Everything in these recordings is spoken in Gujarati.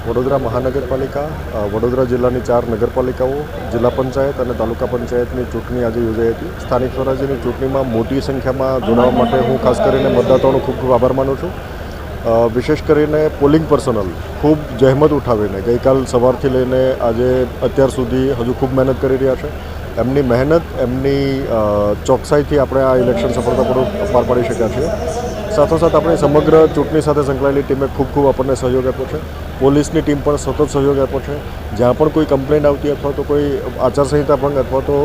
વડોદરા મહાનગરપાલિકા, વડોદરા જિલ્લાની 4 નગરપાલિકાઓ, જિલ્લા પંચાયત અને તાલુકા પંચાયતની ચૂંટણી આજે યોજાઈ હતી. સ્થાનિક સ્વરાજ્યની ચૂંટણીમાં મોટી સંખ્યામાં જોડાવા માટે હું ખાસ કરીને મતદાતાઓનો ખૂબ ખૂબ આભાર માનું છું. વિશેષ કરીને પોલિંગ પર્સનલ ખૂબ જહેમત ઉઠાવીને ગઈકાલ સવારથી લઈને આજે અત્યાર સુધી હજુ ખૂબ મહેનત કરી રહ્યા છે. એમની મહેનત, એમની ચોકસાઈથી આપણે આ ઇલેક્શન સફળતાપૂર્વક પાર પાડી શક્યા છીએ. સાથોસાથ આપણે સમગ્ર ચૂંટણી સાથે સંકળાયેલી ટીમે ખૂબ ખૂબ આપણને સહયોગ આપ્યો છે. પોલીસની ટીમ પણ સતત સહયોગ આપ્યો છે. જ્યાં પણ કોઈ કમ્પ્લેન્ટ આવતી અથવા તો કોઈ આચારસંહિતા ભંગ અથવા તો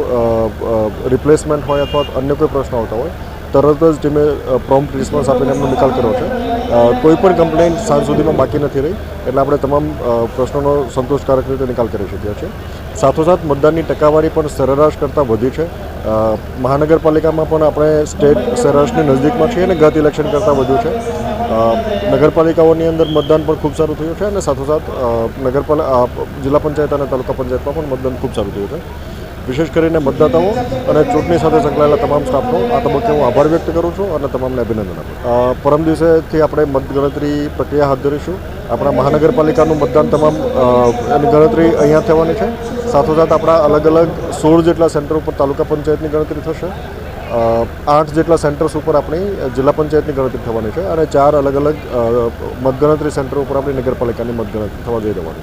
રિપ્લેસમેન્ટ હોય અથવા અન્ય કોઈ પ્રશ્ન આવતા હોય, તરત જ ટીમે પ્રોમ્પ્ટ રિસ્પોન્સ આપીને એમનો નિકાલ કર્યો છે. કોઈ પણ કમ્પ્લેન્ટ સાંજ સુધીમાં બાકી નથી રહી, એટલે આપણે તમામ પ્રશ્નોનો સંતોષકારક રીતે નિકાલ કરી શકીએ છીએ. સાથોસાથ મતદાનની ટકાવારી પણ સરેરાશ કરતાં વધી છે. મહાનગરપાલિકામાં પણ આપણે સ્ટેટ સરેરાશની નજીકમાં છીએ અને ગત ઇલેક્શન કરતાં વધ્યું છે. નગરપાલિકાઓની અંદર મતદાન પણ ખૂબ સારું થયું છે અને સાથોસાથ જિલ્લા પંચાયત અને તાલુકા પંચાયતમાં પણ મતદાન ખૂબ સારું થયું છે. વિશેષ કરીને મતદાતાઓ અને ચૂંટણી સાથે સંકળાયેલા તમામ સ્ટાફનો આ તબક્કે હું આભાર વ્યક્ત કરું છું અને તમામને અભિનંદન આપું. પરમ દિવસેથી આપણે મતગણતરી પ્રક્રિયા હાથ ધરીશું. આપણા મહાનગરપાલિકાનું મતદાન તમામ એની ગણતરી અહીંયા થવાની છે. સાથોસાથ આપણા અલગ અલગ 16 જેટલા સેન્ટર ઉપર તાલુકા પંચાયતની ગણતરી થશે. 8 જેટલા સેન્ટર્સ ઉપર આપણી જિલ્લા પંચાયતની ગણતરી થવાની છે અને 4 અલગ અલગ મતગણતરી સેન્ટર ઉપર આપણી નગરપાલિકાની મતગણતરી થવા જઈ રહેવાની છે.